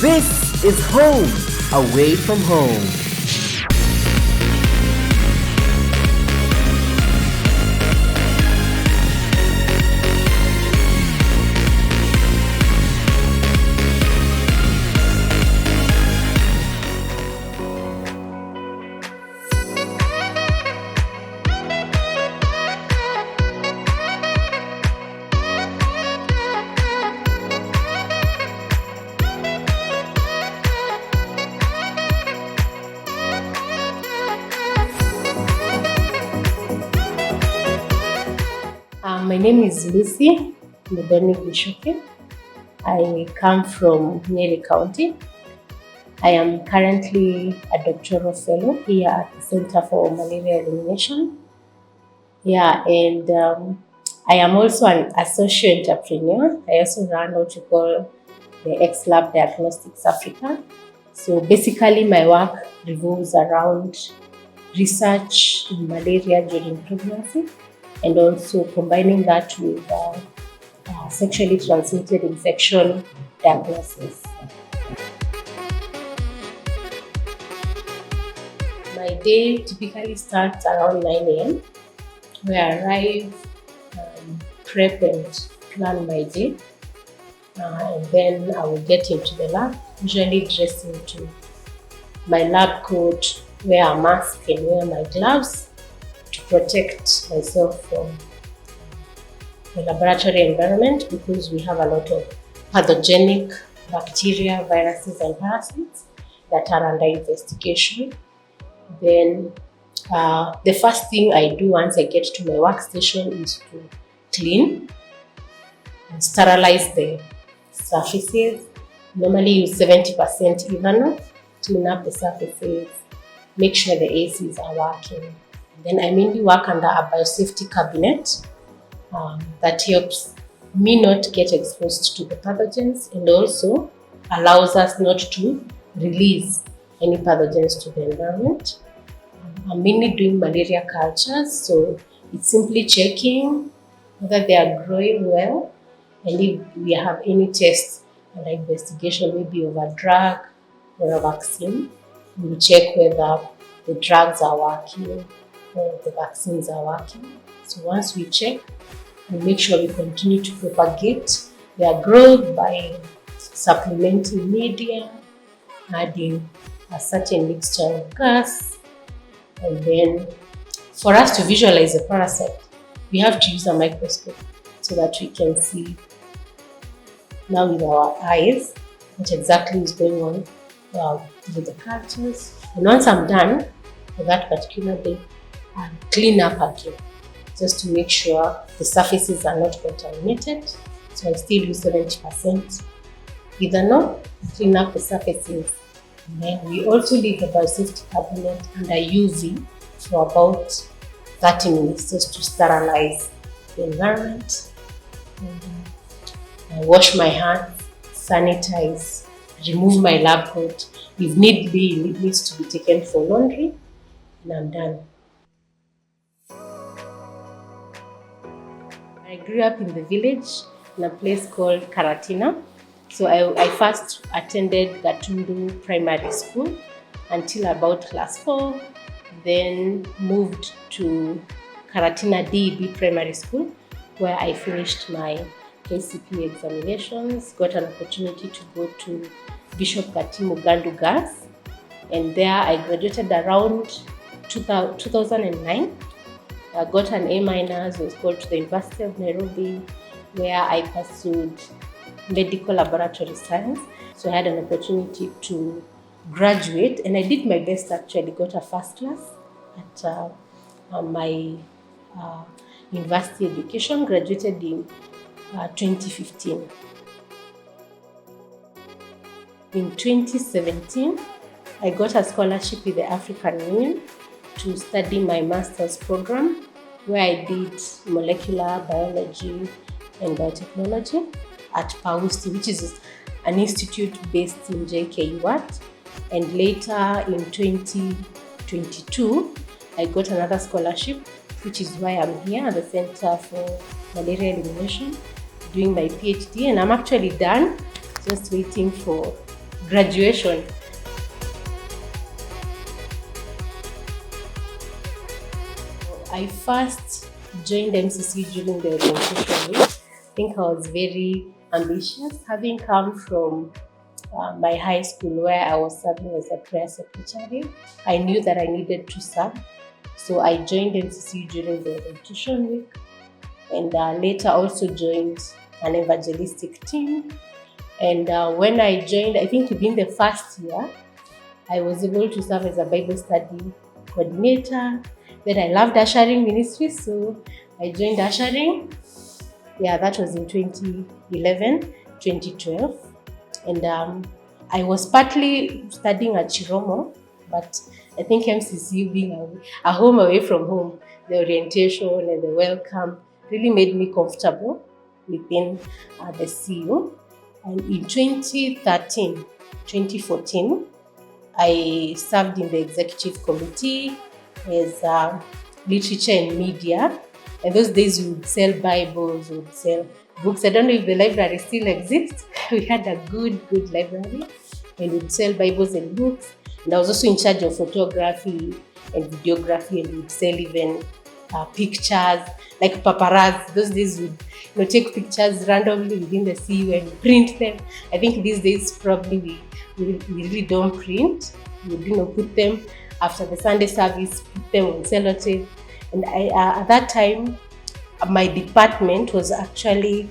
This is home, away from home. My name is Lucy Muthoni Gichuki. I come from Nyeri County. I am currently a doctoral fellow here at the Center for Malaria Elimination. And I am also an associate entrepreneur. I also run what we call the X-Lab Diagnostics Africa. So basically my work revolves around research in malaria during pregnancy, and also combining that with sexually transmitted infection diagnosis. My day typically starts around 9 a.m. where I arrive, prep and plan my day, and then I will get into the lab, usually dress into my lab coat, wear a mask and wear my gloves to protect myself from the laboratory environment, because we have a lot of pathogenic bacteria, viruses and parasites that are under investigation. Then the first thing I do once I get to my workstation is to clean and sterilize the surfaces. Normally use 70% ethanol, clean up the surfaces, make sure the ACs are working. Then I mainly work under a biosafety cabinet that helps me not get exposed to the pathogens, and also allows us not to release any pathogens to the environment. I'm mainly doing malaria cultures, so it's simply checking whether they are growing well, and if we have any tests under investigation, maybe of a drug or a vaccine, we'll check whether the drugs are working or the vaccines are working. So once we check, we make sure we continue to propagate their growth by supplementing media, adding a certain mixture of gas, and then for us to visualize the parasite, we have to use a microscope so that we can see now with our eyes what exactly is going on with the cultures. And once I'm done for that particular day, I'll clean up again just to make sure the surfaces are not contaminated. So I still use 70% ethanol, clean up the surfaces. And then we also leave the biosafety cabinet under UV for about 30 minutes just to sterilize the environment. And I wash my hands, sanitize, remove my lab coat. If need be, it needs to be taken for laundry, and I'm done. I grew up in the village in a place called Karatina. So I first attended Gatundu Primary School until about class 4, then moved to Karatina DEB Primary School, where I finished my KCPE examinations, got an opportunity to go to Bishop Katimu Gandu Girls, and there I graduated around 2009. I got an A-, was called to the University of Nairobi, where I pursued medical laboratory science. So I had an opportunity to graduate, and I did my best actually, got a first class at my university education, graduated in 2015. In 2017, I got a scholarship with the African Union to study my master's program, where I did molecular biology and biotechnology at PAUSTI, which is an institute based in JKUAT. And later in 2022, I got another scholarship, which is why I'm here at the Center for Malaria Elimination, doing my PhD, and I'm actually done, just waiting for graduation. I first joined MCC during the orientation week. I think I was very ambitious, having come from my high school where I was serving as a prayer secretary. I knew that I needed to serve, so I joined MCC during the orientation week, and later also joined an evangelistic team. And when I joined, I think within the first year, I was able to serve as a Bible study coordinator. Then I loved ushering ministry, so I joined ushering. Yeah, that was in 2011, 2012. And I was partly studying at Chiromo, but I think MCC being a home away from home, the orientation and the welcome really made me comfortable within the CU. And in 2013, 2014, I served in the executive committee as literature and media. And those days we would sell Bibles, we would sell books. I don't know if the library still exists. We had a good library, and we'd sell Bibles and books. And I was also in charge of photography and videography, and we'd sell even pictures, like paparazzi. Those days we'd take pictures randomly within the CU and print them. I think these days probably we really don't print. We would put them after the Sunday service, put them on sellotape. And at that time, my department was actually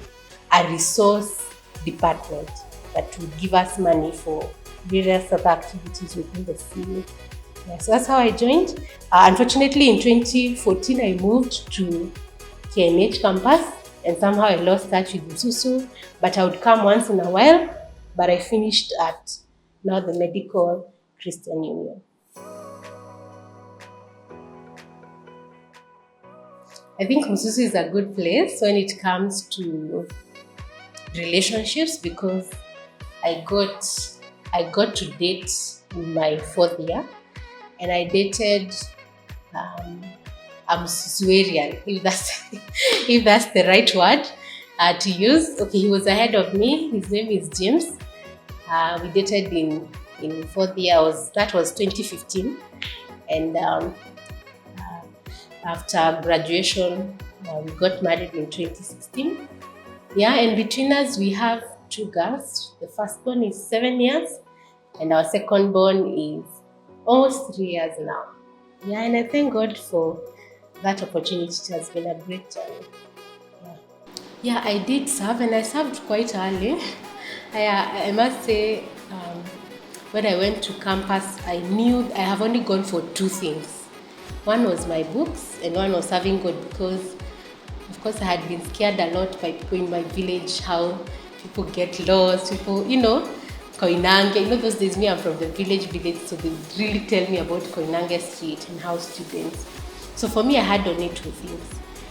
a resource department that would give us money for various other activities within the CU. Yeah, so that's how I joined. Unfortunately, in 2014, I moved to KMH campus, and somehow I lost touch with Isusu, but I would come once in a while. But I finished at now the Medical Christian Union. I think Mususu is a good place when it comes to relationships, because I got to date in my fourth year, and I dated a Mususuarian, if that's the right word to use. Okay, he was ahead of me. His name is James. We dated in fourth year. That was 2015, and after graduation, we got married in 2016. Yeah, and between us, we have two girls. The first born is 7 years, and our second born is almost 3 years now. Yeah, and I thank God for that opportunity. It has been a great journey. Yeah, I did serve, and I served quite early. I must say, when I went to campus, I knew I have only gone for two things. One was my books, and one was serving God, because, of course, I had been scared a lot by people in my village, how people get lost, people, Koinange. Those days, me, I'm from the village, so they really tell me about Koinange Street and how students. So for me, I had only two things.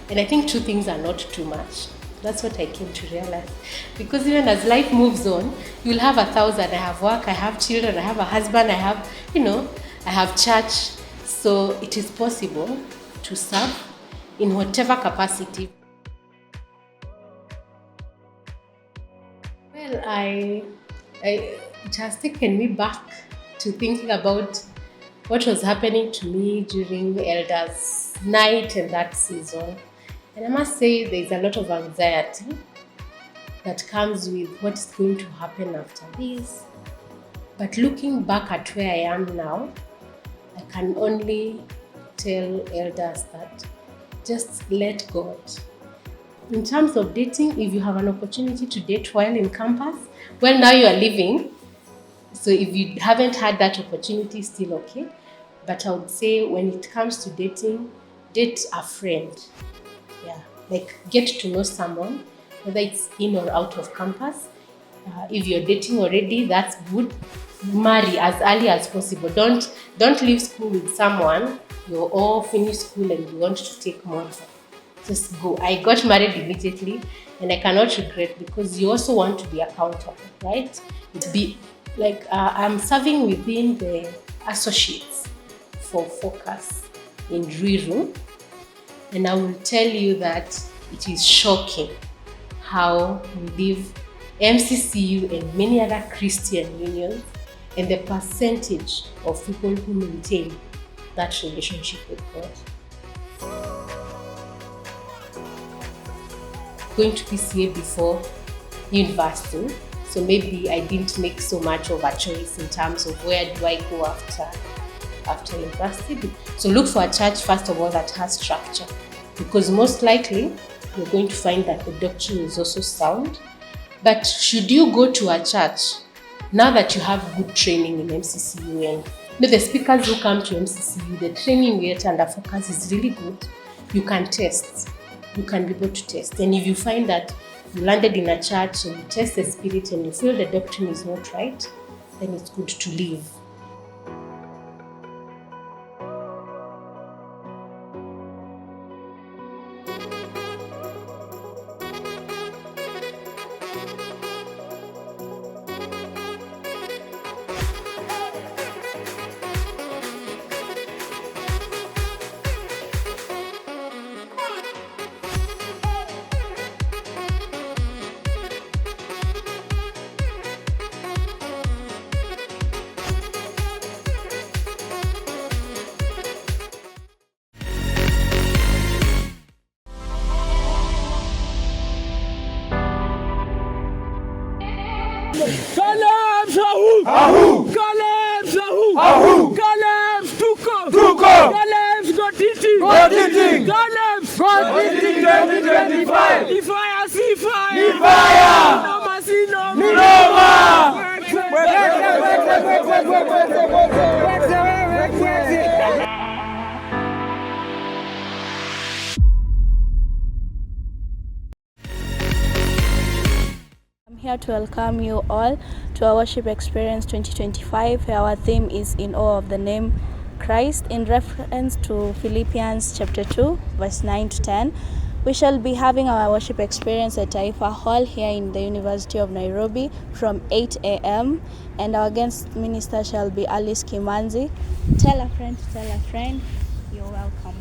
And I think two things are not too much. That's what I came to realize. Because even as life moves on, you'll have 1,000. I have work, I have children, I have a husband, I have church. So it is possible to serve in whatever capacity. Well, it has taken me back to thinking about what was happening to me during Elders' Night and that season. And I must say there's a lot of anxiety that comes with what is going to happen after this. But looking back at where I am now, I can only tell elders that just let God. In terms of dating, if you have an opportunity to date while in campus, well, now you are leaving. So if you haven't had that opportunity, still okay. But I would say when it comes to dating, date a friend. Yeah, like get to know someone, whether it's in or out of campus. If you're dating already, that's good. Marry as early as possible. Don't leave school with someone. You're all finished school and you want to take more. Just go. I got married immediately, and I cannot regret, because you also want to be accountable, right? I'm serving within the associates for focus in Ruiru, and I will tell you that it is shocking how we leave MCCU and many other Christian unions and the percentage of people who maintain that relationship with God. Going to PCA before university, so maybe I didn't make so much of a choice in terms of where do I go after university. So look for a church, first of all, that has structure, because most likely you're going to find that the doctrine is also sound. But should you go to a church, now that you have good training in MCCU, and the speakers who come to MCCU, the training you get under focus is really good, you can test. You can be able to test. And if you find that you landed in a church and you test the spirit and you feel the doctrine is not right, then it's good to leave. Kalem Sahu! Ahu! Kalem Sahu! Ahu! Kalem Tuko! Tuko! Kalem Gotiti! Gotiti! Kalem Gotiti 2025! Ni fire, see fire! Ni fire! No mercy, no Ni Roma! I'm here to welcome you all to our Worship Experience 2025, where our theme is in awe of the name Christ, in reference to Philippians chapter 2, verse 9 to 10. We shall be having our worship experience at Taifa Hall here in the University of Nairobi from 8 a.m. and our guest minister shall be Alice Kimanzi. Tell a friend, you're welcome.